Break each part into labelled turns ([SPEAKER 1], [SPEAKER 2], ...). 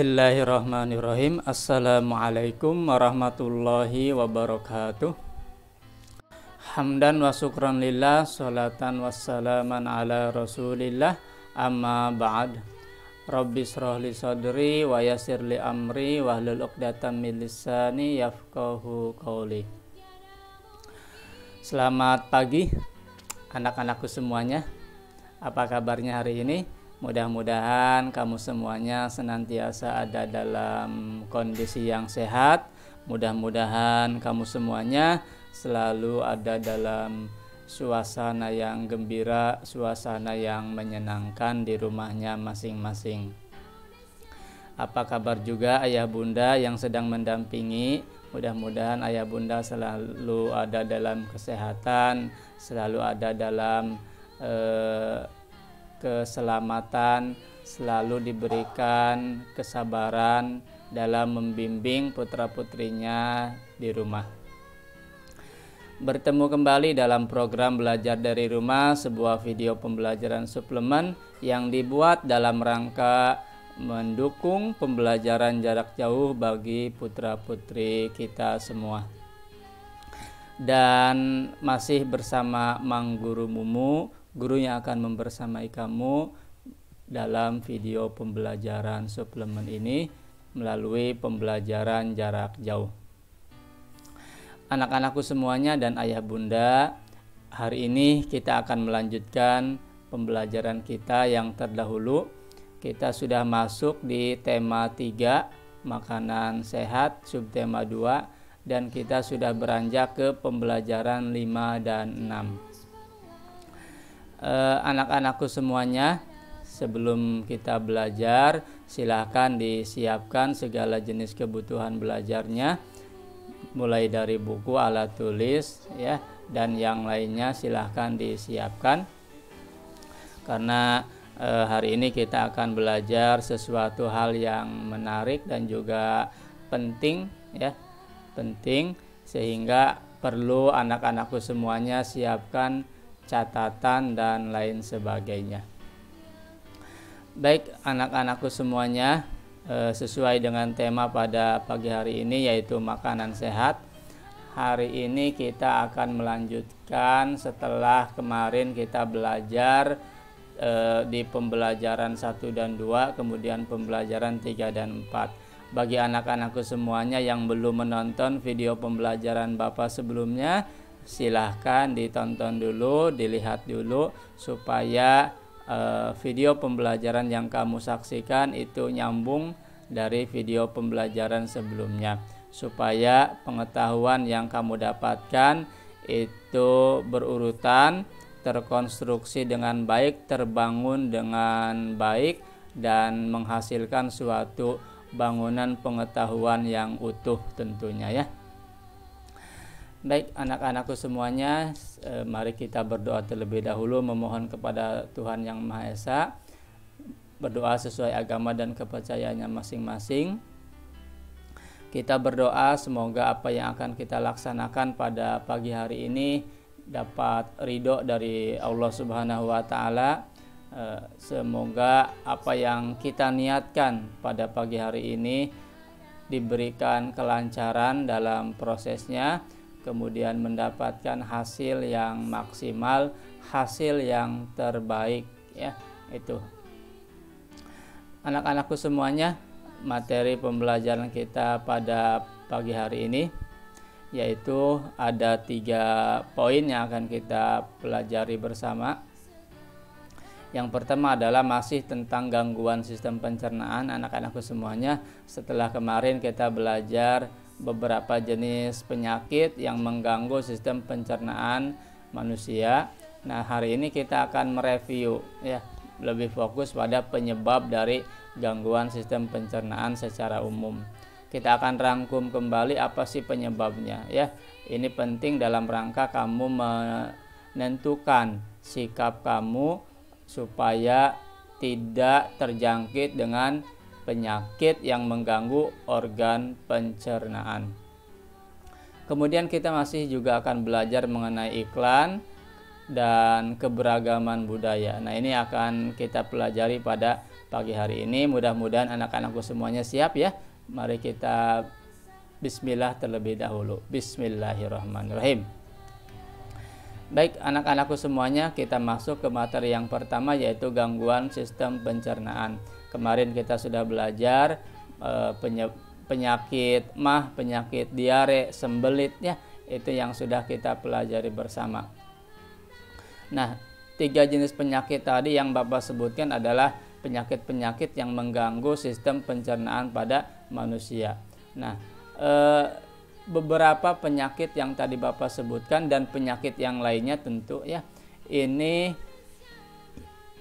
[SPEAKER 1] Bismillahirrahmanirrahim. Assalamualaikum warahmatullahi wabarakatuh. Hamdan wa syukran lillah, salatan wassalaman ala rasulillah, amma ba'd. Rabbi shrah li sadri wa yassir li amri wahlul 'uqdatam min lisani yafqahu qawli. Selamat pagi anak-anakku semuanya. Apa kabarnya hari ini? Mudah-mudahan kamu semuanya senantiasa ada dalam kondisi yang sehat. Mudah-mudahan kamu semuanya selalu ada dalam suasana yang gembira, suasana yang menyenangkan di rumahnya masing-masing. Apa kabar juga ayah bunda yang sedang mendampingi? Mudah-mudahan ayah bunda selalu ada dalam kesehatan, selalu ada dalam keselamatan, selalu diberikan kesabaran dalam membimbing putra-putrinya di rumah. Bertemu kembali dalam program Belajar dari Rumah, sebuah video pembelajaran suplemen yang dibuat dalam rangka mendukung pembelajaran jarak jauh bagi putra-putri kita semua. Dan masih bersama Mang Guru Mumu, guru yang akan membersamai kamu dalam video pembelajaran suplemen ini melalui pembelajaran jarak jauh. Anak-anakku semuanya dan ayah bunda, hari ini kita akan melanjutkan pembelajaran kita yang terdahulu. Kita sudah masuk di tema 3, makanan sehat, subtema 2, dan kita sudah beranjak ke pembelajaran 5 dan 6. Anak-anakku semuanya, sebelum kita belajar, silahkan disiapkan segala jenis kebutuhan belajarnya, mulai dari buku, alat tulis, ya, dan yang lainnya silahkan disiapkan. Karena hari ini kita akan belajar sesuatu hal yang menarik dan juga penting, ya, penting, sehingga perlu anak-anakku semuanya siapkan catatan dan lain sebagainya. Baik anak-anakku semuanya, sesuai dengan tema pada pagi hari ini yaitu makanan sehat. Hari ini kita akan melanjutkan setelah kemarin kita belajar di pembelajaran 1 dan 2, kemudian pembelajaran 3 dan 4. Bagi anak-anakku semuanya yang belum menonton video pembelajaran Bapak sebelumnya, silahkan ditonton dulu, dilihat dulu supaya video pembelajaran yang kamu saksikan itu nyambung dari video pembelajaran sebelumnya, supaya pengetahuan yang kamu dapatkan itu berurutan, terkonstruksi dengan baik, terbangun dengan baik, dan menghasilkan suatu bangunan pengetahuan yang utuh tentunya, ya. Baik anak-anakku semuanya, mari kita berdoa terlebih dahulu, memohon kepada Tuhan Yang Maha Esa, berdoa sesuai agama dan kepercayaannya masing-masing. Kita berdoa semoga apa yang akan kita laksanakan pada pagi hari ini dapat ridho dari Allah Subhanahu wa Ta'ala. Semoga apa yang kita niatkan pada pagi hari ini diberikan kelancaran dalam prosesnya, kemudian mendapatkan hasil yang maksimal, hasil yang terbaik, ya. Itu anak-anakku semuanya, materi pembelajaran kita pada pagi hari ini yaitu ada 3 poin yang akan kita pelajari bersama. Yang pertama adalah masih tentang gangguan sistem pencernaan. Anak-anakku semuanya, setelah kemarin kita belajar beberapa jenis penyakit yang mengganggu sistem pencernaan manusia. Nah, hari ini kita akan mereview, ya, lebih fokus pada penyebab dari gangguan sistem pencernaan secara umum. Kita akan rangkum kembali apa sih penyebabnya, ya. Ini penting dalam rangka kamu menentukan sikap kamu supaya tidak terjangkit dengan penyakit yang mengganggu organ pencernaan. Kemudian kita masih juga akan belajar mengenai iklan dan keberagaman budaya. Nah, ini akan kita pelajari pada pagi hari ini. Mudah-mudahan anak-anakku semuanya siap ya. Mari kita bismillah terlebih dahulu. Bismillahirrahmanirrahim. Baik anak-anakku semuanya, kita masuk ke materi yang pertama, yaitu gangguan sistem pencernaan. Kemarin kita sudah belajar penyakit MAH, penyakit diare, sembelit ya, itu yang sudah kita pelajari bersama. Nah, 3 jenis penyakit tadi yang Bapak sebutkan adalah penyakit-penyakit yang mengganggu sistem pencernaan pada manusia. Nah, beberapa penyakit yang tadi Bapak sebutkan dan penyakit yang lainnya tentu ya, ini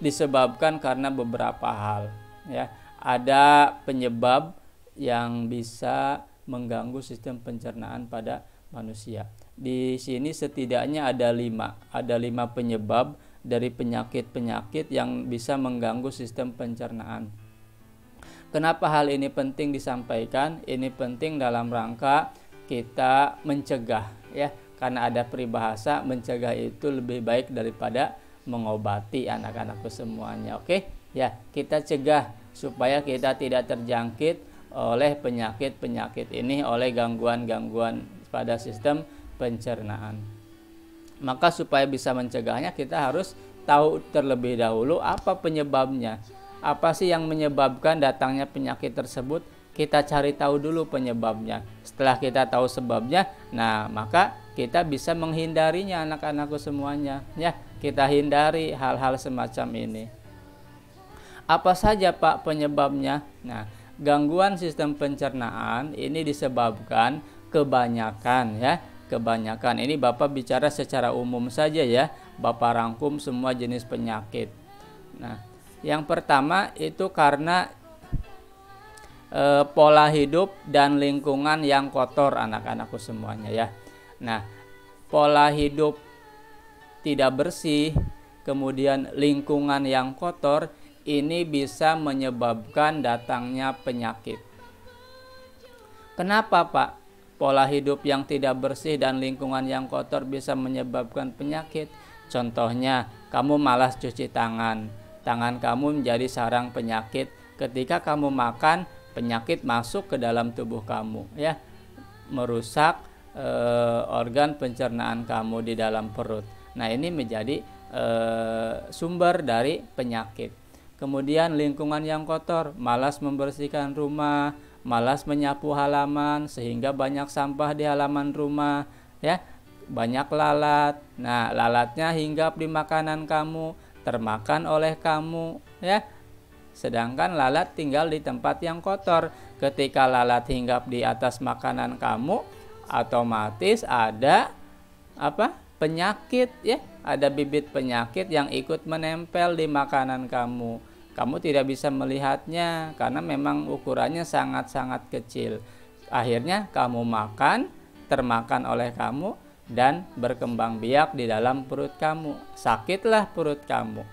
[SPEAKER 1] disebabkan karena beberapa hal ya. Ada penyebab yang bisa mengganggu sistem pencernaan pada manusia. Di sini setidaknya ada 5 penyebab dari penyakit-penyakit yang bisa mengganggu sistem pencernaan. Kenapa hal ini penting disampaikan? Ini penting dalam rangka kita mencegah ya, karena ada peribahasa mencegah itu lebih baik daripada mengobati anak-anakku semuanya. Oke ya, kita cegah supaya kita tidak terjangkit oleh penyakit-penyakit ini, oleh gangguan-gangguan pada sistem pencernaan. Maka supaya bisa mencegahnya, kita harus tahu terlebih dahulu apa penyebabnya. Apa sih yang menyebabkan datangnya penyakit tersebut? Kita cari tahu dulu penyebabnya. Setelah kita tahu sebabnya, nah maka kita bisa menghindarinya anak-anakku semuanya ya. Kita hindari hal-hal semacam ini. Apa saja Pak penyebabnya? Nah, gangguan sistem pencernaan ini disebabkan kebanyakan ya. Kebanyakan ini Bapak bicara secara umum saja ya. Bapak rangkum semua jenis penyakit. Nah, yang pertama itu karena pola hidup dan lingkungan yang kotor anak-anakku semuanya ya. Nah, pola hidup tidak bersih, kemudian lingkungan yang kotor, ini bisa menyebabkan datangnya penyakit. Kenapa Pak? Pola hidup yang tidak bersih dan lingkungan yang kotor bisa menyebabkan penyakit. Contohnya, kamu malas cuci tangan. Tangan kamu menjadi sarang penyakit. Ketika kamu makan, penyakit masuk ke dalam tubuh kamu ya, merusak organ pencernaan kamu di dalam perut. Nah, ini menjadi sumber dari penyakit. Kemudian lingkungan yang kotor, malas membersihkan rumah, malas menyapu halaman sehingga banyak sampah di halaman rumah ya, banyak lalat. Nah, lalatnya hinggap di makanan kamu, termakan oleh kamu ya. Sedangkan lalat tinggal di tempat yang kotor. Ketika lalat hinggap di atas makanan kamu, otomatis ada penyakit ya, ada bibit penyakit yang ikut menempel di makanan kamu. Kamu tidak bisa melihatnya karena memang ukurannya sangat-sangat kecil. Akhirnya kamu makan, termakan oleh kamu dan berkembang biak di dalam perut kamu. Sakitlah perut kamu.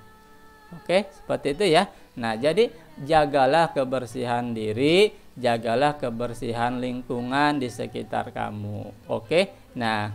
[SPEAKER 1] Oke, seperti itu ya. Nah, jadi jagalah kebersihan diri, jagalah kebersihan lingkungan di sekitar kamu. Oke. Nah,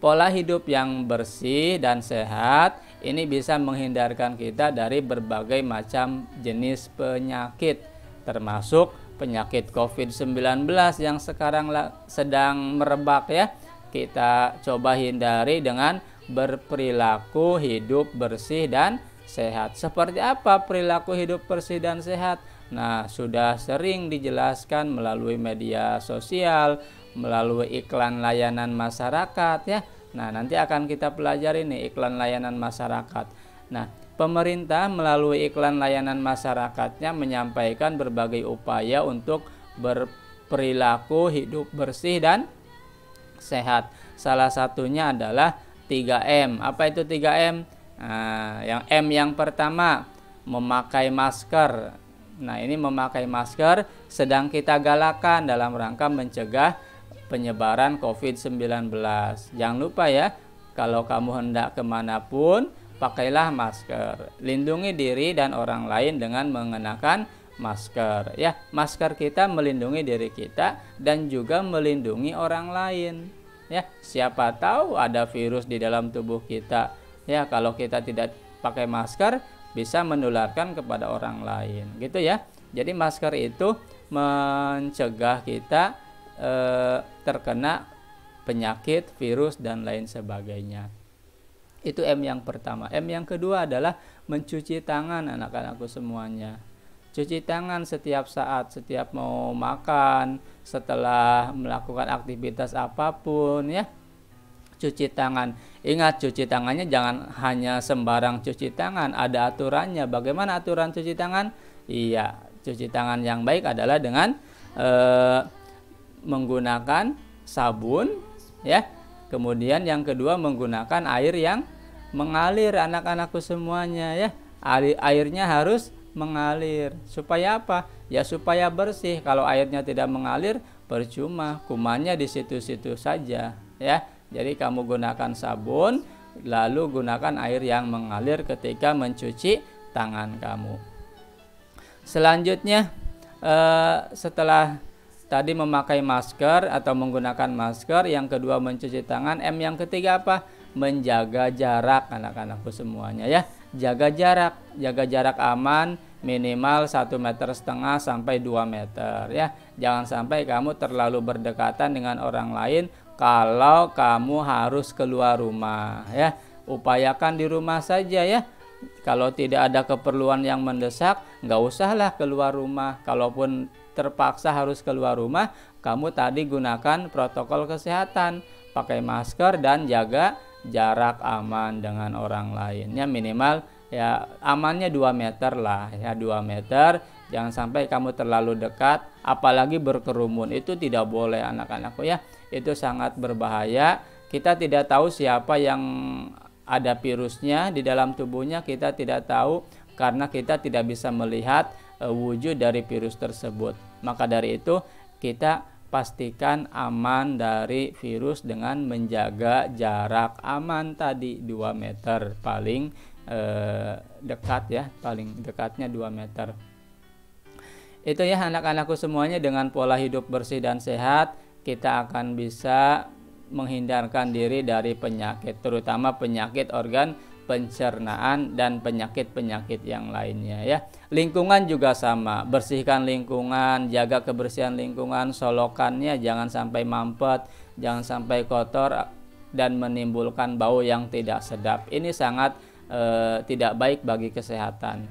[SPEAKER 1] pola hidup yang bersih dan sehat ini bisa menghindarkan kita dari berbagai macam jenis penyakit, termasuk penyakit COVID-19 yang sekarang sedang merebak ya. Kita coba hindari dengan berperilaku hidup bersih dan sehat. Seperti apa perilaku hidup bersih dan sehat? Nah, sudah sering dijelaskan melalui media sosial, melalui iklan layanan masyarakat ya. Nah, nanti akan kita pelajari nih iklan layanan masyarakat. Nah, pemerintah melalui iklan layanan masyarakatnya menyampaikan berbagai upaya untuk berperilaku hidup bersih dan sehat. Salah satunya adalah 3M. Apa itu 3M? Nah, yang M yang pertama, memakai masker. Nah, ini memakai masker sedang kita galakan dalam rangka mencegah penyebaran COVID-19. Jangan lupa ya, kalau kamu hendak kemanapun, pakailah masker. Lindungi diri dan orang lain dengan mengenakan masker. Ya, masker kita melindungi diri kita dan juga melindungi orang lain. Ya, siapa tahu ada virus di dalam tubuh kita. Ya, kalau kita tidak pakai masker, bisa menularkan kepada orang lain, gitu ya. Jadi masker itu mencegah kita terkena penyakit, virus, dan lain sebagainya. Itu M yang pertama. M yang kedua adalah mencuci tangan, anak-anakku semuanya. Cuci tangan setiap saat, setiap mau makan, setelah melakukan aktivitas apapun ya. Cuci tangan. Ingat, cuci tangannya jangan hanya sembarang cuci tangan, ada aturannya. Bagaimana aturan cuci tangan? Iya, cuci tangan yang baik adalah dengan menggunakan sabun ya. Kemudian yang kedua menggunakan air yang mengalir, anak-anakku semuanya ya. Airnya harus mengalir. Supaya apa? Ya supaya bersih. Kalau airnya tidak mengalir, percuma, kumannya di situ-situ saja ya. Jadi kamu gunakan sabun, lalu gunakan air yang mengalir ketika mencuci tangan kamu. Selanjutnya setelah tadi memakai masker atau menggunakan masker, yang kedua mencuci tangan, M yang ketiga apa? Menjaga jarak, anak-anakku semuanya ya. Jaga jarak aman minimal 1,5 meter sampai 2 meter ya. Jangan sampai kamu terlalu berdekatan dengan orang lain kalau kamu harus keluar rumah ya. Upayakan di rumah saja ya. Kalau tidak ada keperluan yang mendesak, nggak usahlah keluar rumah. Kalaupun terpaksa harus keluar rumah, kamu tadi gunakan protokol kesehatan, pakai masker dan jaga jarak aman dengan orang lainnya, minimal ya amannya 2 meter lah ya, 2 meter. Jangan sampai kamu terlalu dekat, apalagi berkerumun, itu tidak boleh anak-anakku ya. Itu sangat berbahaya. Kita tidak tahu siapa yang ada virusnya di dalam tubuhnya, kita tidak tahu karena kita tidak bisa melihat wujud dari virus tersebut. Maka dari itu kita pastikan aman dari virus dengan menjaga jarak aman tadi 2 meter paling dekat ya, paling dekatnya 2 meter. Itu ya anak-anakku semuanya, dengan pola hidup bersih dan sehat kita akan bisa menghindarkan diri dari penyakit, terutama penyakit organ pencernaan dan penyakit-penyakit yang lainnya ya. Lingkungan juga sama, bersihkan lingkungan, jaga kebersihan lingkungan, solokannya jangan sampai mampet, jangan sampai kotor dan menimbulkan bau yang tidak sedap. Ini sangat tidak baik bagi kesehatan.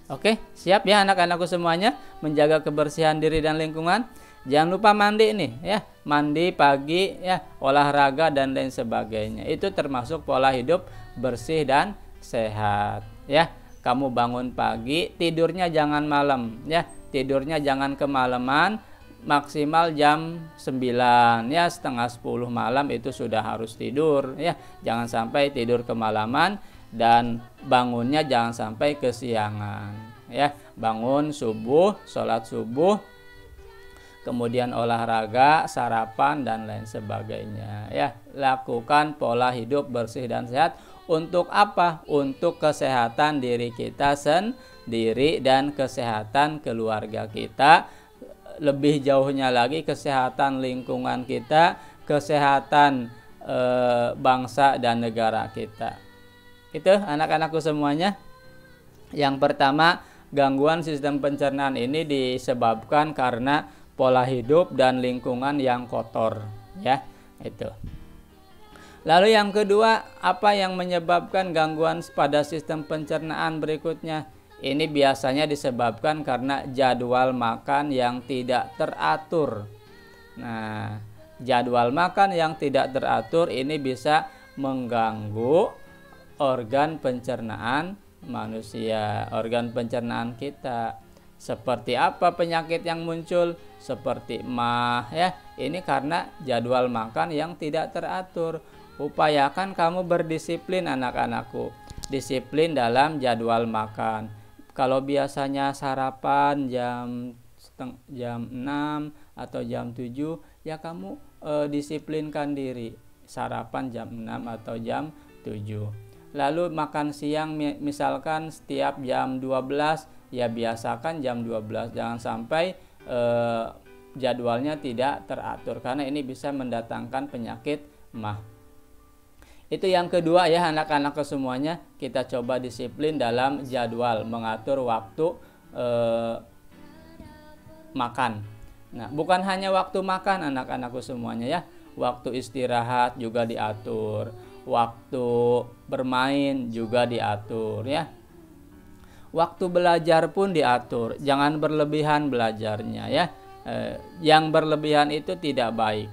[SPEAKER 1] Oke, siap ya anak-anakku semuanya menjaga kebersihan diri dan lingkungan. Jangan lupa mandi nih ya, mandi pagi ya, olahraga dan lain sebagainya. Itu termasuk pola hidup bersih dan sehat ya. Kamu bangun pagi, tidurnya jangan malam ya. Tidurnya jangan kemalaman, maksimal jam 9 ya, setengah 10 malam itu sudah harus tidur ya. Jangan sampai tidur kemalaman, dan bangunnya jangan sampai kesiangan ya. Bangun subuh, sholat subuh, kemudian olahraga, sarapan dan lain sebagainya ya. Lakukan pola hidup bersih dan sehat. Untuk apa? Untuk kesehatan diri kita sendiri dan kesehatan keluarga kita. Lebih jauhnya lagi kesehatan lingkungan kita, kesehatan bangsa dan negara kita. Itu anak-anakku semuanya. Yang pertama, gangguan sistem pencernaan ini disebabkan karena pola hidup dan lingkungan yang kotor ya. Itu. Lalu yang kedua, apa yang menyebabkan gangguan pada sistem pencernaan berikutnya? Ini biasanya disebabkan karena jadwal makan yang tidak teratur. Nah, jadwal makan yang tidak teratur ini bisa mengganggu organ pencernaan manusia, organ pencernaan kita. Seperti apa penyakit yang muncul? Seperti MAH ya. Ini karena jadwal makan yang tidak teratur. Upayakan kamu berdisiplin anak-anakku. Disiplin dalam jadwal makan. Kalau biasanya sarapan jam 6 atau jam 7, ya kamu disiplinkan diri. Sarapan jam 6 atau jam 7. Lalu makan siang misalkan setiap jam 12, ya biasakan jam 12. Jangan sampai jadwalnya tidak teratur, karena ini bisa mendatangkan penyakit MAH. Itu yang kedua ya anak-anak semuanya, kita coba disiplin dalam jadwal mengatur waktu makan. Nah, bukan hanya waktu makan anak-anakku semuanya ya, waktu istirahat juga diatur, waktu bermain juga diatur ya. Waktu belajar pun diatur, jangan berlebihan belajarnya ya. Yang berlebihan itu tidak baik.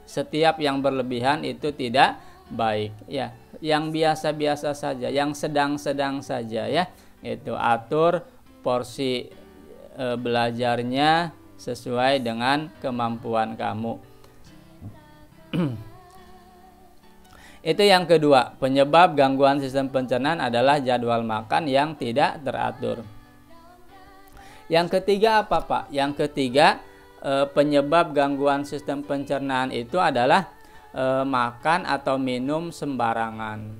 [SPEAKER 1] Setiap yang berlebihan itu tidak baik ya. Yang biasa-biasa saja, yang sedang-sedang saja ya. Itu atur porsi belajarnya sesuai dengan kemampuan kamu. Itu yang kedua, penyebab gangguan sistem pencernaan adalah jadwal makan yang tidak teratur. Yang ketiga apa Pak? Yang ketiga, penyebab gangguan sistem pencernaan itu adalah makan atau minum sembarangan.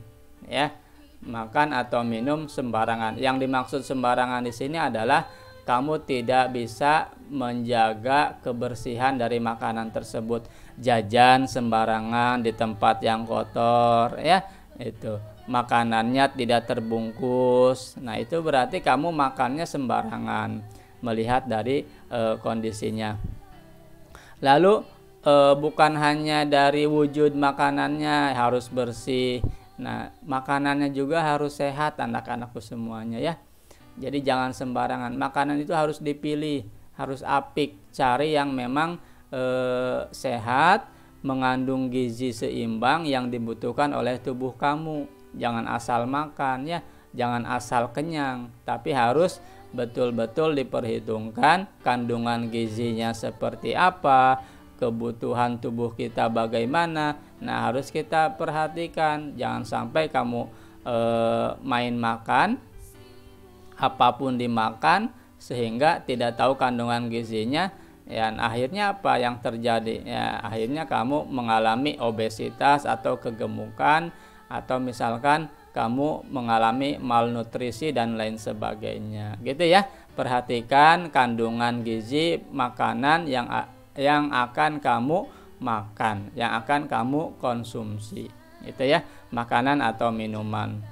[SPEAKER 1] Ya, makan atau minum sembarangan. Yang dimaksud sembarangan di sini adalah kamu tidak bisa menjaga kebersihan dari makanan tersebut. Jajan sembarangan di tempat yang kotor ya, itu makanannya tidak terbungkus. Nah, itu berarti kamu makannya sembarangan, melihat dari kondisinya. Lalu bukan hanya dari wujud makanannya harus bersih. Nah, makanannya juga harus sehat anak-anakku semuanya ya. Jadi jangan sembarangan. Makanan itu harus dipilih, harus apik, cari yang memang sehat, mengandung gizi seimbang yang dibutuhkan oleh tubuh kamu. Jangan asal makan ya, jangan asal kenyang, tapi harus betul-betul diperhitungkan kandungan gizinya seperti apa, kebutuhan tubuh kita bagaimana. Nah, harus kita perhatikan, jangan sampai kamu main makan, apapun dimakan sehingga tidak tahu kandungan gizinya. Ya, akhirnya apa yang terjadi? Ya, akhirnya kamu mengalami obesitas atau kegemukan, atau misalkan kamu mengalami malnutrisi dan lain sebagainya. Gitu ya. Perhatikan kandungan gizi makanan yang akan kamu makan, yang akan kamu konsumsi. Gitu ya, makanan atau minuman.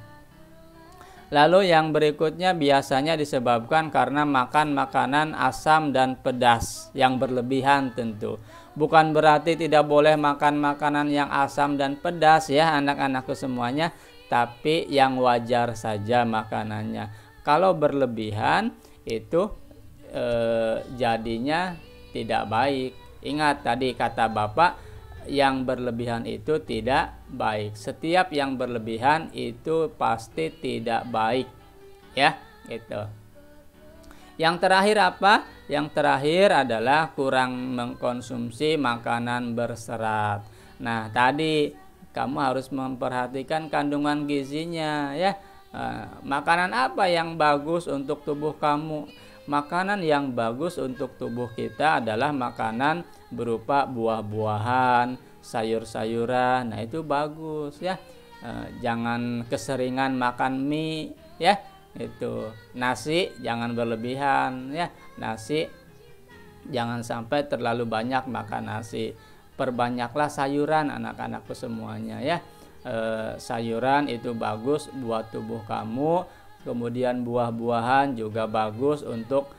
[SPEAKER 1] Lalu yang berikutnya biasanya disebabkan karena makan makanan asam dan pedas yang berlebihan tentu. Bukan berarti tidak boleh makan makanan yang asam dan pedas ya anak-anakku semuanya, tapi yang wajar saja makanannya. Kalau berlebihan itu jadinya tidak baik. Ingat tadi kata Bapak, yang berlebihan itu tidak baik. Setiap yang berlebihan itu pasti tidak baik ya, gitu. Yang terakhir apa? Yang terakhir adalah kurang mengkonsumsi makanan berserat. Nah, tadi kamu harus memperhatikan kandungan gizinya ya. Makanan apa yang bagus untuk tubuh kamu? Makanan yang bagus untuk tubuh kita adalah makanan berupa buah-buahan, sayur-sayuran. Nah, itu bagus ya. Jangan keseringan makan mie ya. Itu nasi jangan berlebihan ya. Nasi jangan sampai terlalu banyak makan nasi. Perbanyaklah sayuran anak-anakku semuanya ya. Sayuran itu bagus buat tubuh kamu. Kemudian buah-buahan juga bagus untuk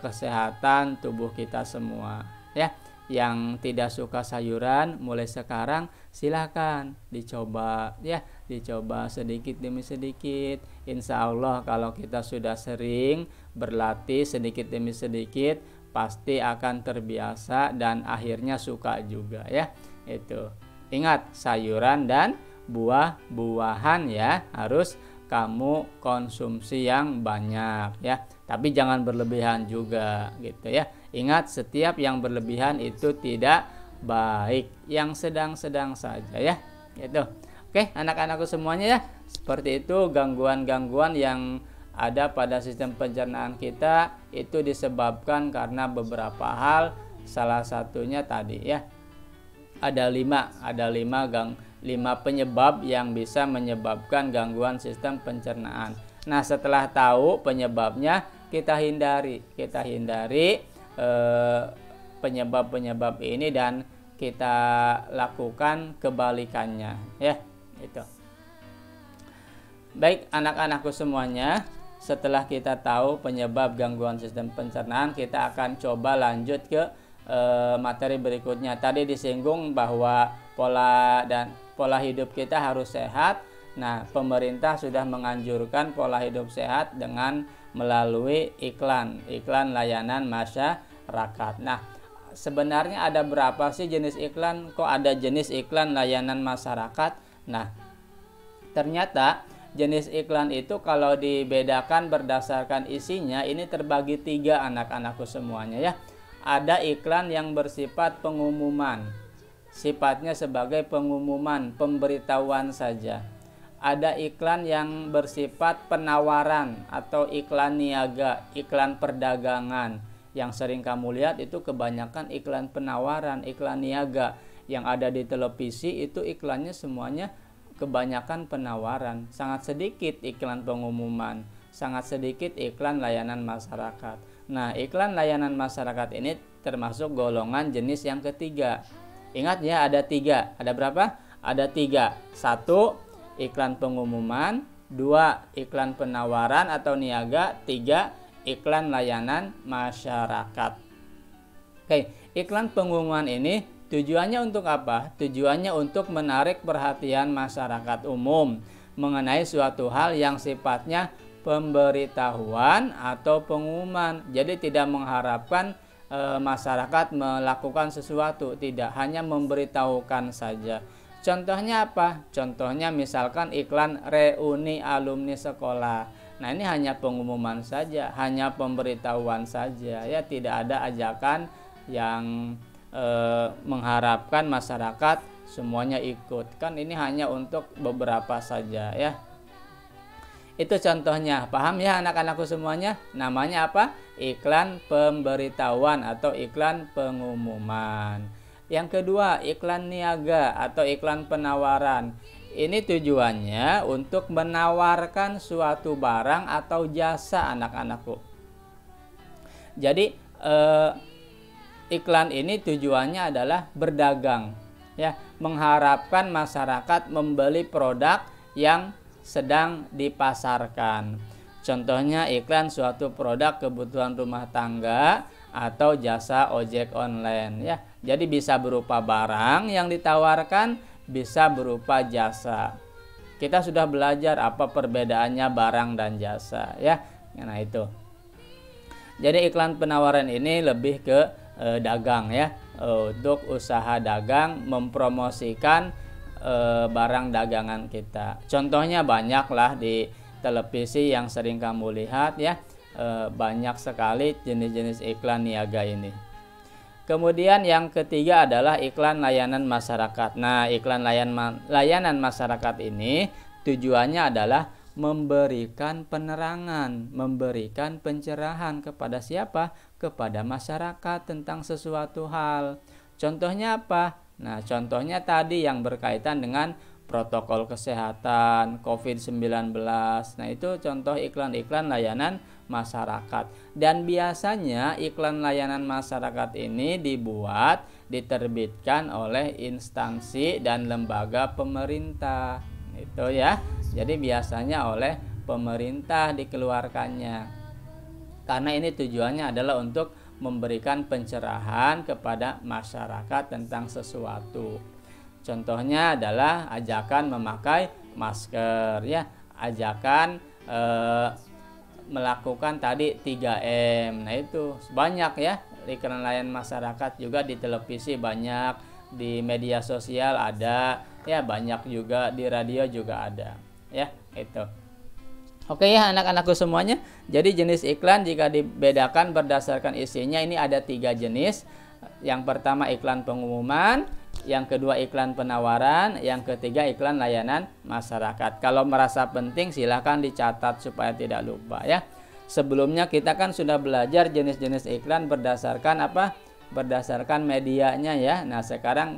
[SPEAKER 1] kesehatan tubuh kita semua ya. Yang tidak suka sayuran mulai sekarang silakan dicoba ya, dicoba sedikit demi sedikit. Insya Allah kalau kita sudah sering berlatih sedikit demi sedikit pasti akan terbiasa dan akhirnya suka juga ya. Itu ingat, sayuran dan buah-buahan ya harus kamu konsumsi yang banyak ya, tapi jangan berlebihan juga gitu ya. Ingat, setiap yang berlebihan itu tidak baik, yang sedang-sedang saja ya gitu. Oke anak-anakku semuanya ya, seperti itu gangguan-gangguan yang ada pada sistem pencernaan kita itu disebabkan karena beberapa hal. Salah satunya tadi ya, ada 5 penyebab yang bisa menyebabkan gangguan sistem pencernaan. Nah, setelah tahu penyebabnya, kita hindari penyebab-penyebab ini dan kita lakukan kebalikannya ya. Itu. Baik anak-anakku semuanya, setelah kita tahu penyebab gangguan sistem pencernaan, kita akan coba lanjut ke materi berikutnya. Tadi disinggung bahwa pola hidup kita harus sehat. Nah, pemerintah sudah menganjurkan pola hidup sehat dengan melalui iklan layanan masyarakat. Nah, sebenarnya ada berapa sih jenis iklan? Kok ada jenis iklan layanan masyarakat? Nah, ternyata jenis iklan itu kalau dibedakan berdasarkan isinya ini terbagi 3 anak-anakku semuanya ya. Ada iklan yang bersifat pengumuman, sifatnya sebagai pengumuman, pemberitahuan saja. Ada iklan yang bersifat penawaran atau iklan niaga, iklan perdagangan. Yang sering kamu lihat itu kebanyakan iklan penawaran, iklan niaga. Yang ada di televisi itu iklannya semuanya kebanyakan penawaran, sangat sedikit iklan pengumuman, sangat sedikit iklan layanan masyarakat. Nah, iklan layanan masyarakat ini termasuk golongan jenis yang ketiga. Ingat ya, ada 3. Ada berapa? Ada 3. 1, iklan pengumuman. 2, iklan penawaran atau niaga. 3, iklan layanan masyarakat. Oke, iklan pengumuman ini tujuannya untuk apa? Tujuannya untuk menarik perhatian masyarakat umum mengenai suatu hal yang sifatnya pemberitahuan atau pengumuman. Jadi tidak mengharapkan masyarakat melakukan sesuatu, tidak, hanya memberitahukan saja. Contohnya apa? Contohnya misalkan iklan reuni alumni sekolah. Nah, ini hanya pengumuman saja, hanya pemberitahuan saja ya, tidak ada ajakan yang mengharapkan masyarakat semuanya ikut. Kan ini hanya untuk beberapa saja ya. Itu contohnya. Paham ya anak-anakku semuanya? Namanya apa? Iklan pemberitahuan atau iklan pengumuman. Yang kedua, iklan niaga atau iklan penawaran. Ini tujuannya untuk menawarkan suatu barang atau jasa anak-anakku. Jadi iklan ini tujuannya adalah berdagang ya, mengharapkan masyarakat membeli produk yang sedang dipasarkan. Contohnya iklan suatu produk kebutuhan rumah tangga atau jasa ojek online ya. Jadi bisa berupa barang yang ditawarkan, bisa berupa jasa. Kita sudah belajar apa perbedaannya barang dan jasa ya. Nah, itu. Jadi iklan penawaran ini lebih ke dagang ya, untuk usaha dagang, mempromosikan barang dagangan kita. Contohnya banyaklah di televisi yang sering kamu lihat ya, banyak sekali jenis-jenis iklan niaga ini. Kemudian yang ketiga adalah iklan layanan masyarakat. Nah, iklan layanan masyarakat ini tujuannya adalah memberikan penerangan, memberikan pencerahan kepada siapa? Kepada masyarakat tentang sesuatu hal. Contohnya apa? Nah, contohnya tadi yang berkaitan dengan protokol kesehatan, COVID-19. Nah, itu contoh iklan-iklan layanan masyarakat. Dan biasanya iklan layanan masyarakat ini diterbitkan oleh instansi dan lembaga pemerintah. Itu ya. Jadi biasanya oleh pemerintah dikeluarkannya. Karena ini tujuannya adalah untuk memberikan pencerahan kepada masyarakat tentang sesuatu. Contohnya adalah ajakan memakai masker ya, ajakan melakukan tadi 3M. Nah, itu banyak ya, iklan layanan masyarakat juga di televisi banyak, di media sosial ada ya, banyak juga di radio juga ada ya, itu. Oke ya anak-anakku semuanya. Jadi jenis iklan jika dibedakan berdasarkan isinya ini ada 3 jenis. Yang pertama iklan pengumuman, yang kedua iklan penawaran, yang ketiga iklan layanan masyarakat. Kalau merasa penting silahkan dicatat supaya tidak lupa ya. Sebelumnya kita kan sudah belajar jenis-jenis iklan berdasarkan apa? Berdasarkan medianya ya. Nah, sekarang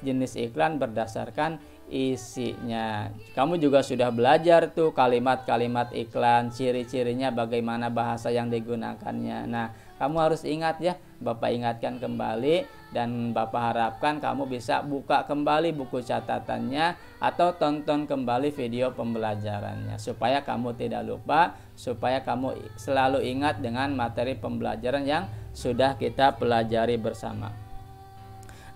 [SPEAKER 1] jenis iklan berdasarkan isinya. Kamu juga sudah belajar tuh kalimat-kalimat iklan, ciri-cirinya, bagaimana bahasa yang digunakannya. Nah, kamu harus ingat ya, Bapak ingatkan kembali, dan Bapak harapkan kamu bisa buka kembali buku catatannya atau tonton kembali video pembelajarannya supaya kamu tidak lupa, supaya kamu selalu ingat dengan materi pembelajaran yang sudah kita pelajari bersama.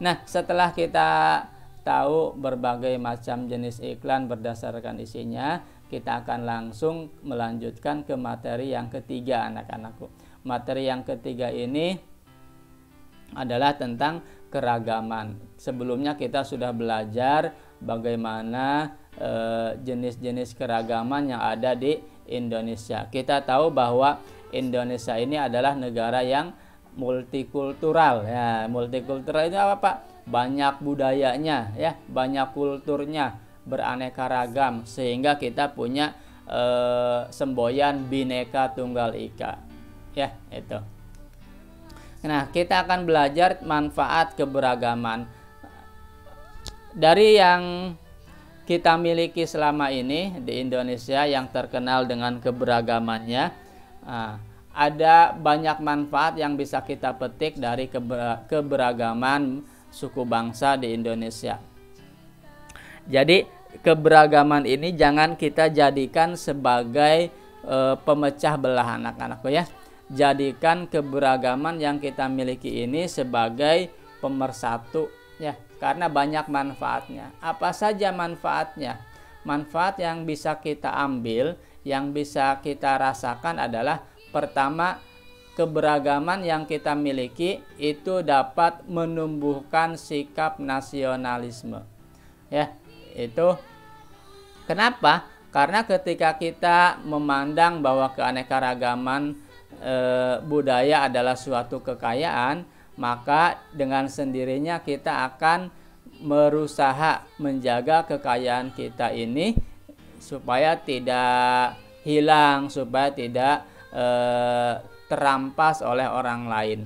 [SPEAKER 1] Nah, setelah kita tahu berbagai macam jenis iklan berdasarkan isinya, kita akan langsung melanjutkan ke materi yang ketiga, anak-anakku. Materi yang ketiga ini adalah tentang keragaman. Sebelumnya kita sudah belajar bagaimana jenis-jenis keragaman yang ada di Indonesia. Kita tahu bahwa Indonesia ini adalah negara yang multikultural. Ya, multikultural itu apa, Pak? Banyak budayanya, ya, banyak kulturnya, beraneka ragam, sehingga kita punya semboyan Bhinneka Tunggal Ika. Ya, itu. Nah, kita akan belajar manfaat keberagaman. Dari yang kita miliki selama ini di Indonesia yang terkenal dengan keberagamannya, ada banyak manfaat yang bisa kita petik dari keberagaman suku bangsa di Indonesia. Jadi keberagaman ini jangan kita jadikan sebagai pemecah belah, anak-anakku, ya. Jadikan keberagaman yang kita miliki ini sebagai pemersatu, ya, karena banyak manfaatnya. Apa saja manfaatnya? Manfaat yang bisa kita ambil, yang bisa kita rasakan adalah, pertama, keberagaman yang kita miliki itu dapat menumbuhkan sikap nasionalisme. Ya, itu kenapa? Karena ketika kita memandang bahwa keanekaragaman budaya adalah suatu kekayaan, maka dengan sendirinya kita akan berusaha menjaga kekayaan kita ini supaya tidak hilang, supaya tidak terampas oleh orang lain.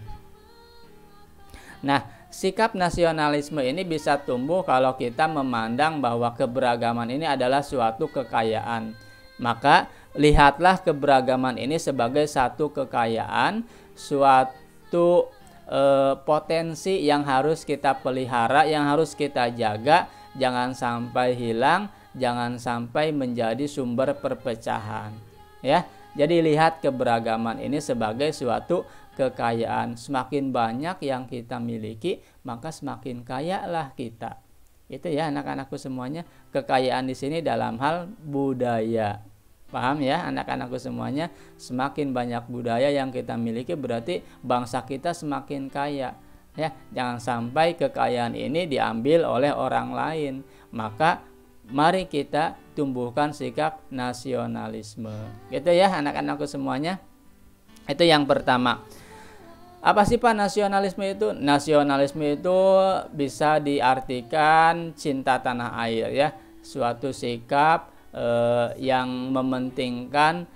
[SPEAKER 1] Nah, sikap nasionalisme ini bisa tumbuh kalau kita memandang bahwa keberagaman ini adalah suatu kekayaan. Maka lihatlah keberagaman ini sebagai satu kekayaan, suatu potensi yang harus kita pelihara, yang harus kita jaga, jangan sampai hilang, jangan sampai menjadi sumber perpecahan. Ya, jadi lihat keberagaman ini sebagai suatu kekayaan. Semakin banyak yang kita miliki, maka semakin kayalah kita. Itu ya, anak-anakku semuanya. Kekayaan di sini dalam hal budaya. Paham ya, anak-anakku semuanya? Semakin banyak budaya yang kita miliki berarti bangsa kita semakin kaya. Ya, jangan sampai kekayaan ini diambil oleh orang lain. Maka mari kita tumbuhkan sikap nasionalisme. Gitu ya, anak-anakku semuanya. Itu yang pertama. Apa sih, Pak, nasionalisme itu? Nasionalisme itu bisa diartikan cinta tanah air, ya. Suatu sikap yang mementingkan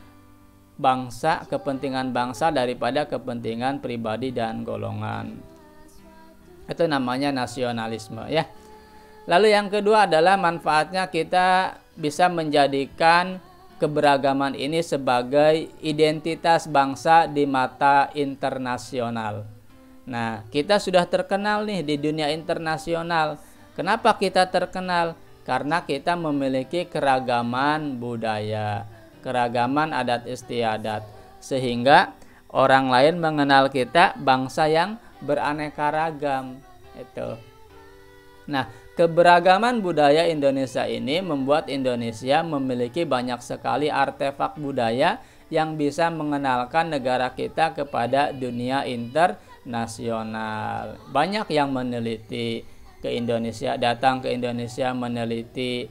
[SPEAKER 1] bangsa, kepentingan bangsa daripada kepentingan pribadi dan golongan. Itu namanya nasionalisme, ya. Lalu yang kedua adalah manfaatnya kita bisa menjadikan keberagaman ini sebagai identitas bangsa di mata internasional. Nah, kita sudah terkenal nih di dunia internasional. Kenapa kita terkenal? Karena kita memiliki keragaman budaya, keragaman adat istiadat, sehingga orang lain mengenal kita bangsa yang beraneka ragam. Itu. Nah, keberagaman budaya Indonesia ini membuat Indonesia memiliki banyak sekali artefak budaya yang bisa mengenalkan negara kita kepada dunia internasional. Banyak yang meneliti ke Indonesia, datang ke Indonesia meneliti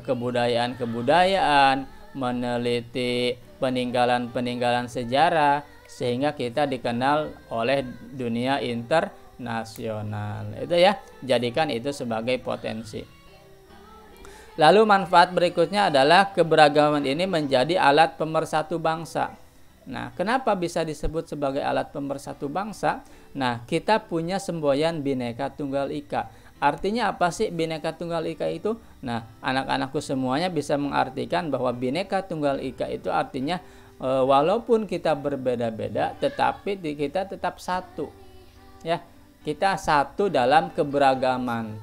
[SPEAKER 1] kebudayaan-kebudayaan, meneliti peninggalan-peninggalan sejarah, sehingga kita dikenal oleh dunia internasional. Itu ya, jadikan itu sebagai potensi. Lalu manfaat berikutnya adalah keberagaman ini menjadi alat pemersatu bangsa. Nah, kenapa bisa disebut sebagai alat pemersatu bangsa? Nah, kita punya semboyan Bhinneka Tunggal Ika. Artinya apa sih Bhinneka Tunggal Ika itu? Nah, anak-anakku semuanya bisa mengartikan bahwa Bhinneka Tunggal Ika itu artinya walaupun kita berbeda-beda, tetapi kita tetap satu. Ya, kita satu dalam keberagaman.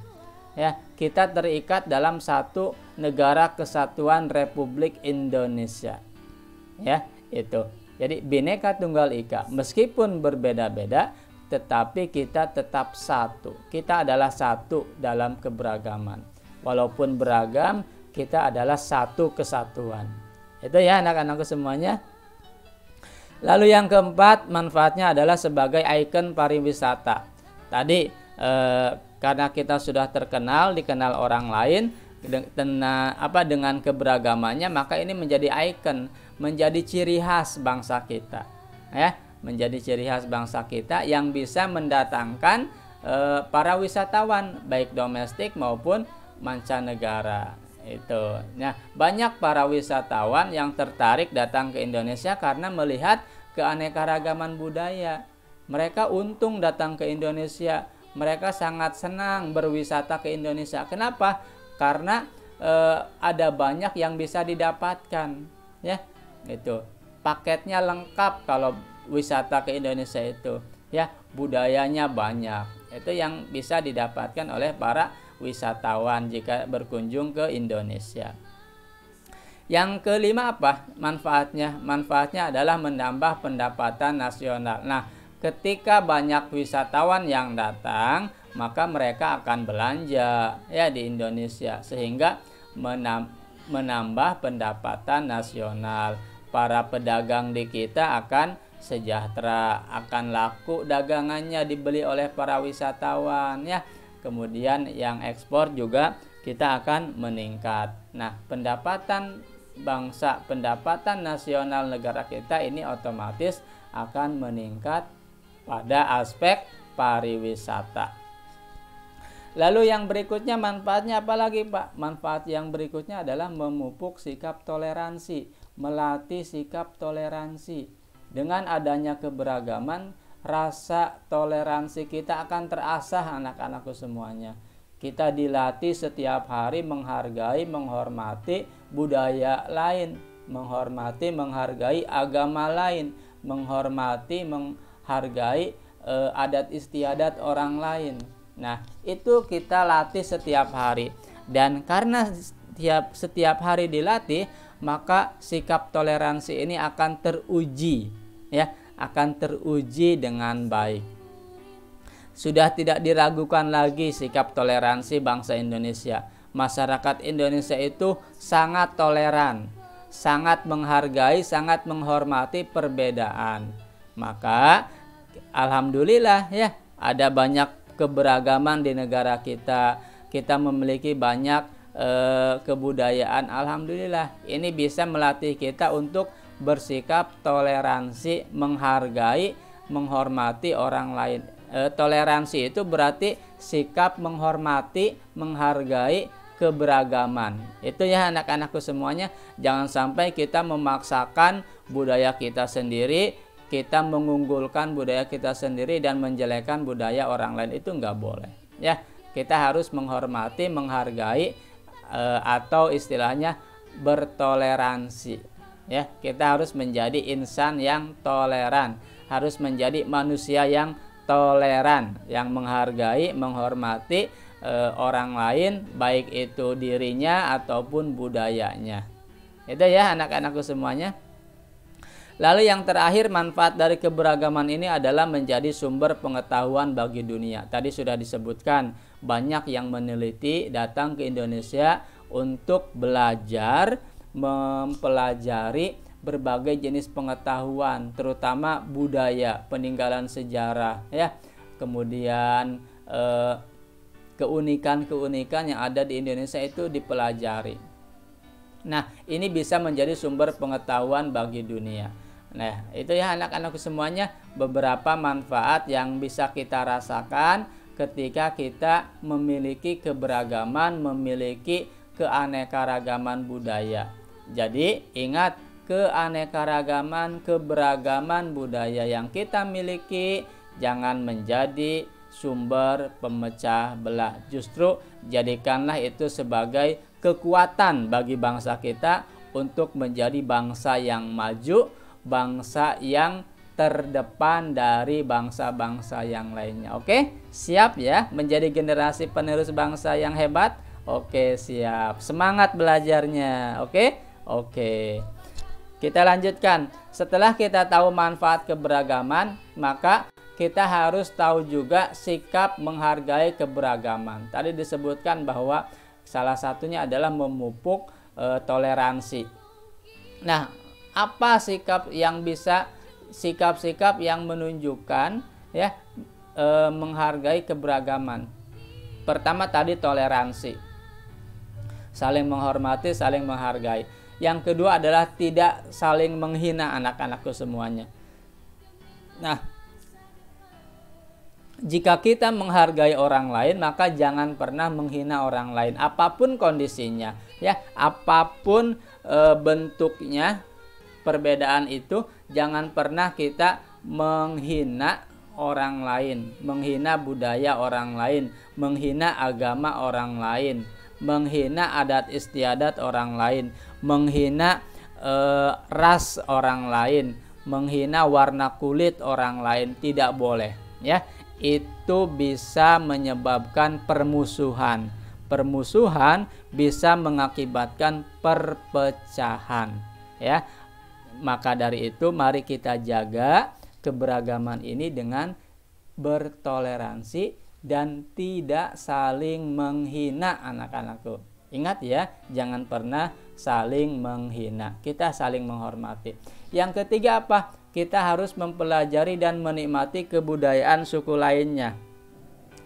[SPEAKER 1] Ya, kita terikat dalam satu negara kesatuan Republik Indonesia. Ya, itu. Jadi Bhinneka Tunggal Ika, meskipun berbeda-beda, tetapi kita tetap satu. Kita adalah satu dalam keberagaman. Walaupun beragam, kita adalah satu kesatuan. Itu ya anak-anakku semuanya. Lalu yang keempat, manfaatnya adalah sebagai ikon pariwisata. Tadi karena kita sudah terkenal, dikenal orang lain dengan keberagamannya, maka ini menjadi ikon, menjadi ciri khas bangsa kita. Ya, menjadi ciri khas bangsa kita yang bisa mendatangkan para wisatawan baik domestik maupun mancanegara. Itu. Nah, banyak para wisatawan yang tertarik datang ke Indonesia karena melihat keanekaragaman budaya. Mereka untung datang ke Indonesia. Mereka sangat senang berwisata ke Indonesia. Kenapa? Karena ada banyak yang bisa didapatkan, ya. Itu. Paketnya lengkap kalau wisata ke Indonesia itu, ya. Budayanya banyak. Itu yang bisa didapatkan oleh para wisatawan jika berkunjung ke Indonesia. Yang kelima apa manfaatnya? Manfaatnya adalah menambah pendapatan nasional. Nah, ketika banyak wisatawan yang datang, maka mereka akan belanja ya di Indonesia sehingga menambah pendapatan nasional. Para pedagang di kita akan sejahtera, akan laku dagangannya, dibeli oleh para wisatawan ya. Kemudian yang ekspor juga kita akan meningkat. Nah, pendapatan bangsa, pendapatan nasional negara kita ini otomatis akan meningkat pada aspek pariwisata. Lalu yang berikutnya manfaatnya apa lagi, Pak? Manfaat yang berikutnya adalah memupuk sikap toleransi, melatih sikap toleransi. Dengan adanya keberagaman, rasa toleransi kita akan terasah anak-anakku semuanya. Kita dilatih setiap hari menghargai, menghormati budaya lain, menghargai agama lain, menghargai adat istiadat orang lain. Nah, itu kita latih setiap hari. Dan karena setiap hari dilatih, maka sikap toleransi ini akan teruji, ya. Akan teruji dengan baik. Sudah tidak diragukan lagi sikap toleransi bangsa Indonesia. Masyarakat Indonesia itu sangat toleran, sangat menghargai, sangat menghormati perbedaan. Maka alhamdulillah ya, ada banyak keberagaman di negara kita. Kita memiliki banyak kebudayaan. Alhamdulillah. Ini bisa melatih kita untuk bersikap toleransi, menghargai, menghormati orang lain. Toleransi itu berarti sikap menghormati, menghargai keberagaman. Itu ya anak-anakku semuanya. Jangan sampai kita memaksakan budaya kita sendiri, kita mengunggulkan budaya kita sendiri dan menjelekkan budaya orang lain. Itu nggak boleh. Ya, kita harus menghormati, menghargai, atau istilahnya bertoleransi. Ya, kita harus menjadi insan yang toleran, harus menjadi manusia yang toleran, yang menghargai, menghormati orang lain, baik itu dirinya ataupun budayanya. Itu ya anak-anakku semuanya. Lalu yang terakhir, manfaat dari keberagaman ini adalah menjadi sumber pengetahuan bagi dunia. Tadi sudah disebutkan, banyak yang meneliti datang ke Indonesia untuk belajar, mempelajari berbagai jenis pengetahuan, terutama budaya, peninggalan sejarah, ya. Kemudian keunikan-keunikan yang ada di Indonesia itu dipelajari. Nah, ini bisa menjadi sumber pengetahuan bagi dunia. Nah, itu ya anak-anakku semuanya beberapa manfaat yang bisa kita rasakan ketika kita memiliki keberagaman, memiliki keanekaragaman budaya. Jadi, ingat, keanekaragaman, keberagaman budaya yang kita miliki jangan menjadi sumber pemecah belah. Justru jadikanlah itu sebagai kekuatan bagi bangsa kita untuk menjadi bangsa yang maju, bangsa yang terdepan dari bangsa-bangsa yang lainnya. Oke, siap ya menjadi generasi penerus bangsa yang hebat? Oke, siap. Semangat belajarnya. Oke. Kita lanjutkan. Setelah kita tahu manfaat keberagaman, maka kita harus tahu juga sikap menghargai keberagaman. Tadi disebutkan bahwa salah satunya adalah memupuk toleransi. Nah, apa sikap yang menunjukkan ya menghargai keberagaman? Pertama tadi toleransi, saling menghormati, saling menghargai. Yang kedua adalah tidak saling menghina anak-anakku semuanya. Nah, jika kita menghargai orang lain, maka jangan pernah menghina orang lain, apapun kondisinya, ya, apapun bentuknya. Perbedaan itu jangan pernah kita menghina orang lain, menghina budaya orang lain, menghina agama orang lain, menghina adat istiadat orang lain, menghina ras orang lain, menghina warna kulit orang lain. Tidak boleh, ya. Itu bisa menyebabkan permusuhan. Permusuhan bisa mengakibatkan perpecahan, ya. Maka dari itu mari kita jaga keberagaman ini dengan bertoleransi dan tidak saling menghina anak-anakku. Ingat ya, jangan pernah saling menghina. Kita saling menghormati. Yang ketiga apa? Kita harus mempelajari dan menikmati kebudayaan suku lainnya.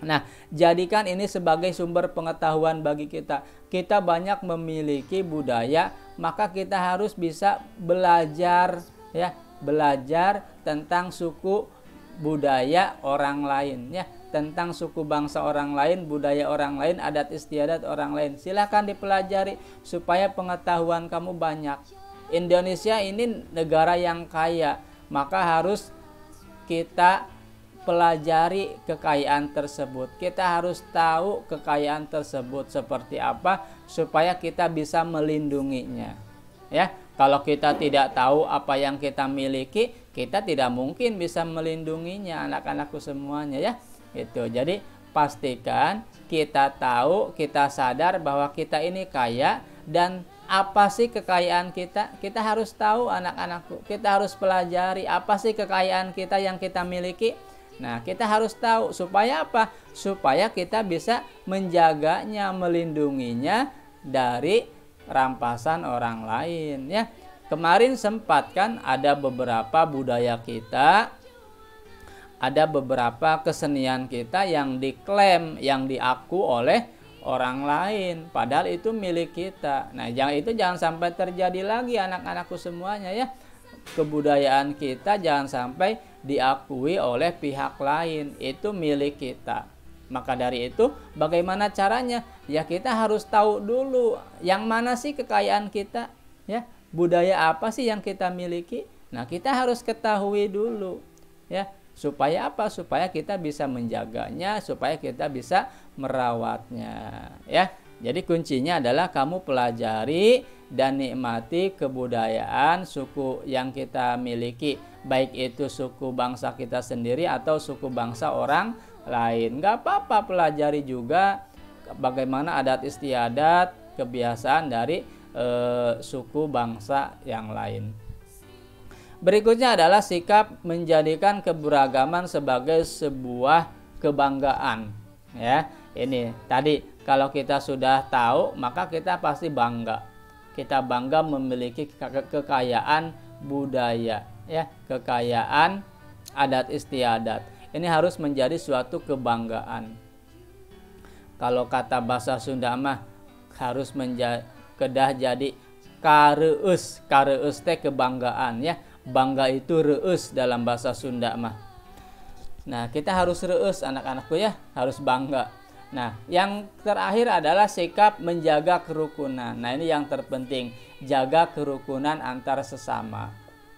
[SPEAKER 1] Nah, jadikan ini sebagai sumber pengetahuan bagi kita. Kita banyak memiliki budaya, maka kita harus bisa belajar, ya, belajar tentang suku budaya orang lain, ya, tentang suku bangsa orang lain, budaya orang lain, adat istiadat orang lain. Silahkan dipelajari supaya pengetahuan kamu banyak. Indonesia ini negara yang kaya, maka harus kita pelajari kekayaan tersebut. Kita harus tahu kekayaan tersebut seperti apa supaya kita bisa melindunginya. Ya, kalau kita tidak tahu apa yang kita miliki, kita tidak mungkin bisa melindunginya, anak-anakku semuanya, ya. Itu. Jadi pastikan kita tahu, kita sadar bahwa kita ini kaya, dan apa sih kekayaan kita? Kita harus tahu, anak-anakku. Kita harus pelajari apa sih kekayaan kita yang kita miliki. Nah, kita harus tahu supaya apa? Supaya kita bisa menjaganya, melindunginya dari rampasan orang lain, ya. Kemarin sempat kan ada beberapa budaya kita, ada beberapa kesenian kita yang diklaim, yang diaku oleh orang lain, padahal itu milik kita. Nah, jangan sampai terjadi lagi, anak-anakku semuanya, ya. Kebudayaan kita jangan sampai diakui oleh pihak lain, itu milik kita. Maka dari itu bagaimana caranya? Ya, kita harus tahu dulu yang mana sih kekayaan kita, ya. Budaya apa sih yang kita miliki? Nah, kita harus ketahui dulu, ya. Supaya apa? Supaya kita bisa menjaganya, supaya kita bisa merawatnya, ya. Jadi kuncinya adalah kamu pelajari dan nikmati kebudayaan suku yang kita miliki, baik itu suku bangsa kita sendiri atau suku bangsa orang lain. Gak apa-apa, pelajari juga bagaimana adat istiadat, kebiasaan dari suku bangsa yang lain. Berikutnya adalah sikap menjadikan keberagaman sebagai sebuah kebanggaan, ya. Ini tadi kalau kita sudah tahu, maka kita pasti bangga. Kita bangga memiliki kekayaan budaya, ya, kekayaan adat istiadat. Ini harus menjadi suatu kebanggaan. Kalau kata bahasa Sunda mah harus kedah jadi kareus. Kareus teh kebanggaan, ya. Bangga itu reus dalam bahasa Sunda mah. Nah, kita harus reus, anak-anakku, ya, harus bangga. Nah, yang terakhir adalah sikap menjaga kerukunan. Nah, ini yang terpenting, jaga kerukunan antar sesama.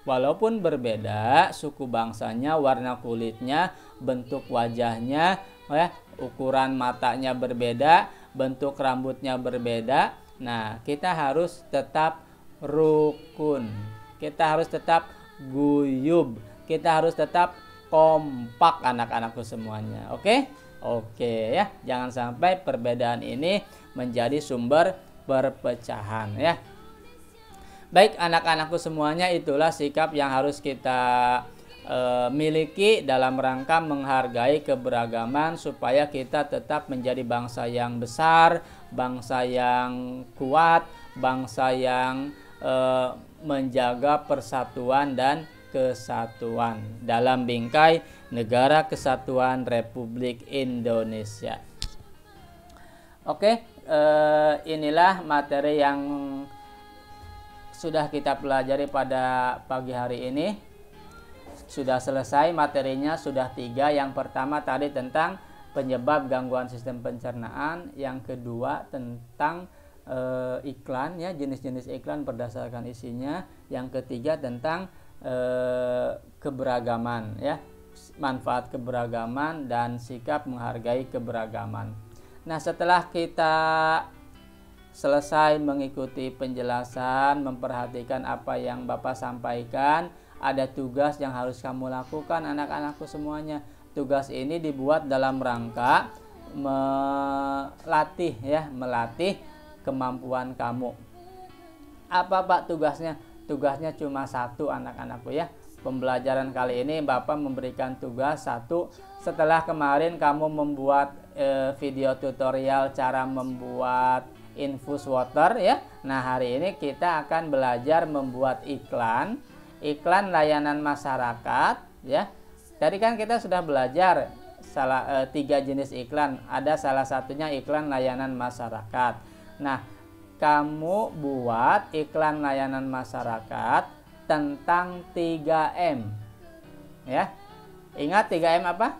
[SPEAKER 1] Walaupun berbeda suku bangsanya, warna kulitnya, bentuk wajahnya, ya, ukuran matanya berbeda, bentuk rambutnya berbeda. Nah, kita harus tetap rukun. Kita harus tetap guyub, kita harus tetap kompak anak-anakku semuanya. Oke? Oke ya, jangan sampai perbedaan ini menjadi sumber perpecahan ya. Baik anak-anakku semuanya, itulah sikap yang harus kita miliki dalam rangka menghargai keberagaman supaya kita tetap menjadi bangsa yang besar, bangsa yang kuat, bangsa yang menjaga persatuan dan kesatuan dalam bingkai Negara Kesatuan Republik Indonesia. Oke, inilah materi yang sudah kita pelajari pada pagi hari ini. Sudah selesai materinya, sudah 3. Yang pertama tadi tentang penyebab gangguan sistem pencernaan, yang kedua tentang iklan ya, jenis-jenis iklan berdasarkan isinya, yang ketiga tentang keberagaman ya, manfaat keberagaman dan sikap menghargai keberagaman. Nah, setelah kita selesai mengikuti penjelasan, memperhatikan apa yang Bapak sampaikan, ada tugas yang harus kamu lakukan anak-anakku semuanya. Tugas ini dibuat dalam rangka melatih kemampuan kamu. Apa Pak tugasnya? Tugasnya cuma 1 anak-anakku ya. Pembelajaran kali ini Bapak memberikan tugas 1. Setelah kemarin kamu membuat video tutorial cara membuat infus water ya. Nah, hari ini kita akan belajar membuat iklan layanan masyarakat ya. Tadi kan kita sudah belajar 3 jenis iklan. Ada salah satunya iklan layanan masyarakat. Nah, kamu buat iklan layanan masyarakat tentang 3M ya. Ingat 3M apa?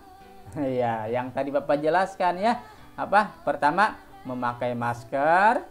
[SPEAKER 1] Ya, yang tadi Bapak jelaskan ya. Apa? Pertama, memakai masker,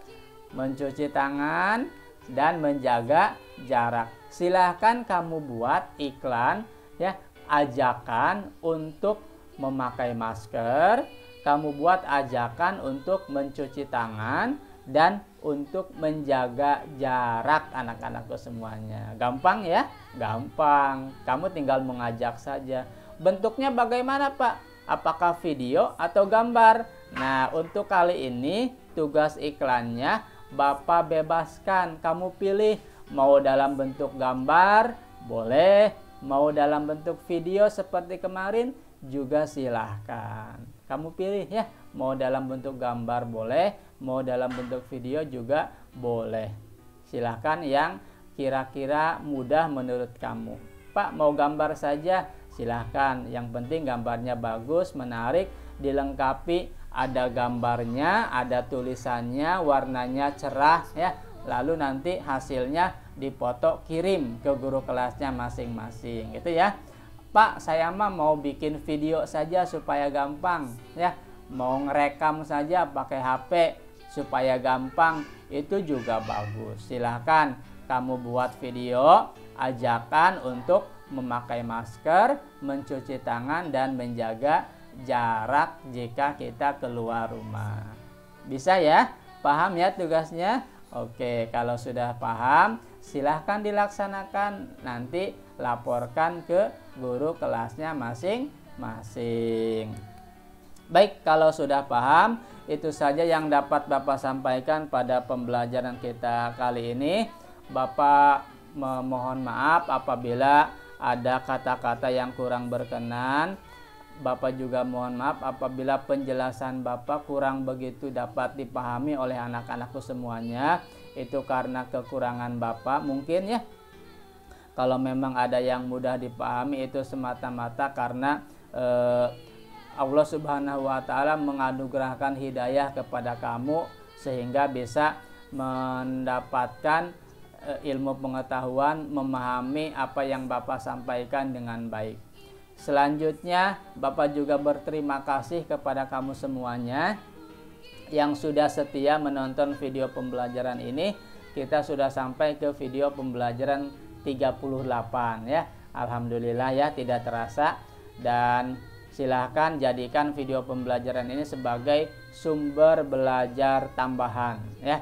[SPEAKER 1] mencuci tangan, dan menjaga jarak. Silahkan kamu buat iklan ya, ajakan untuk memakai masker, kamu buat ajakan untuk mencuci tangan, dan untuk menjaga jarak anak-anakku semuanya. Gampang ya? Gampang. Kamu tinggal mengajak saja. Bentuknya bagaimana Pak? Apakah video atau gambar? Nah, untuk kali ini tugas iklannya Bapak bebaskan. Kamu pilih mau dalam bentuk gambar, boleh. Mau dalam bentuk video seperti kemarin, juga silahkan. Kamu pilih ya. Mau dalam bentuk gambar boleh, mau dalam bentuk video juga boleh. Silahkan yang kira-kira mudah menurut kamu. Pak, mau gambar saja? Silahkan. Yang penting gambarnya bagus, menarik, dilengkapi ada gambarnya, ada tulisannya, warnanya cerah ya. Lalu nanti hasilnya dipoto kirim ke guru kelasnya masing-masing. Gitu ya. Pak, saya mah mau bikin video saja supaya gampang ya. Mau ngerekam saja pakai HP supaya gampang, itu juga bagus. Silahkan kamu buat video ajakan untuk memakai masker, mencuci tangan, dan menjaga jarak jika kita keluar rumah. Bisa ya? Paham ya tugasnya? Oke, kalau sudah paham, silahkan dilaksanakan. Nanti laporkan ke guru kelasnya masing-masing. Baik, kalau sudah paham, itu saja yang dapat Bapak sampaikan pada pembelajaran kita kali ini. Bapak memohon maaf apabila ada kata-kata yang kurang berkenan. Bapak juga mohon maaf apabila penjelasan Bapak kurang begitu dapat dipahami oleh anak-anakku semuanya. Itu karena kekurangan Bapak mungkin ya. Kalau memang ada yang mudah dipahami, itu semata-mata karena Allah Subhanahu wa Ta'ala menganugerahkan hidayah kepada kamu sehingga bisa mendapatkan ilmu pengetahuan, memahami apa yang Bapak sampaikan dengan baik. Selanjutnya, Bapak juga berterima kasih kepada kamu semuanya yang sudah setia menonton video pembelajaran ini. Kita sudah sampai ke video pembelajaran 38 ya. Alhamdulillah ya, tidak terasa. Dan silahkan jadikan video pembelajaran ini sebagai sumber belajar tambahan ya.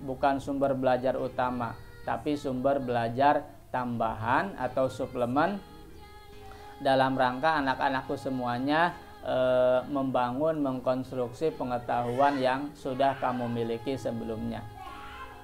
[SPEAKER 1] Bukan sumber belajar utama, tapi sumber belajar tambahan atau suplemen dalam rangka anak-anakku semuanya membangun, mengkonstruksi pengetahuan yang sudah kamu miliki sebelumnya.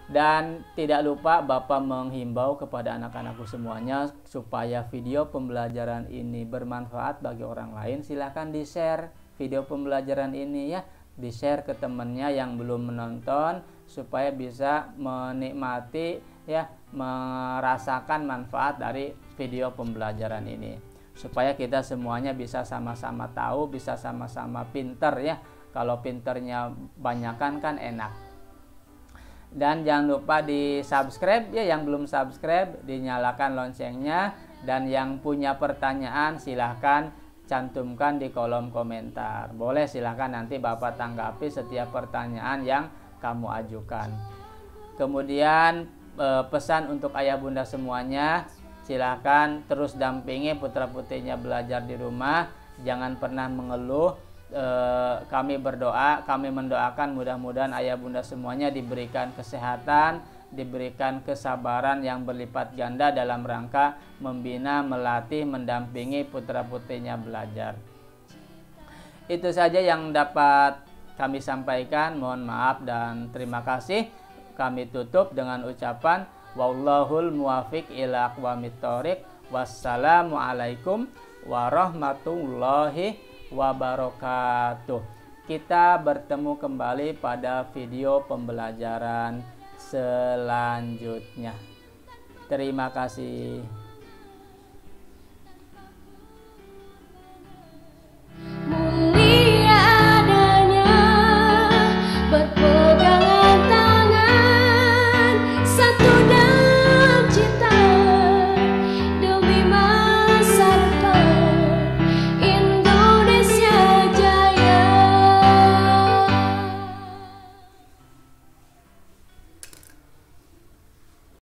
[SPEAKER 1] Dan tidak lupa Bapak menghimbau kepada anak-anakku semuanya supaya video pembelajaran ini bermanfaat bagi orang lain. Silahkan di-share video pembelajaran ini ya, di-share ke temannya yang belum menonton supaya bisa menikmati ya, merasakan manfaat dari video pembelajaran ini. Supaya kita semuanya bisa sama-sama tahu, bisa sama-sama pinter ya. Kalau pinternya banyakan kan enak. Dan jangan lupa di subscribe ya, yang belum subscribe dinyalakan loncengnya. Dan yang punya pertanyaan silahkan cantumkan di kolom komentar. Boleh, silahkan nanti Bapak tanggapi setiap pertanyaan yang kamu ajukan. Kemudian pesan untuk ayah bunda semuanya, silahkan terus dampingi putra putrinya belajar di rumah, jangan pernah mengeluh. Kami berdoa, kami mendoakan mudah-mudahan ayah bunda semuanya diberikan kesehatan, diberikan kesabaran yang berlipat ganda dalam rangka membina, melatih, mendampingi putra putrinya belajar. Itu saja yang dapat kami sampaikan. Mohon maaf dan terima kasih. Kami tutup dengan ucapan wallahul muwafiq ila aqwamit thoriq. Wassalamualaikum warahmatullahi wabarakatuh. Kita bertemu kembali pada video pembelajaran selanjutnya. Terima kasih.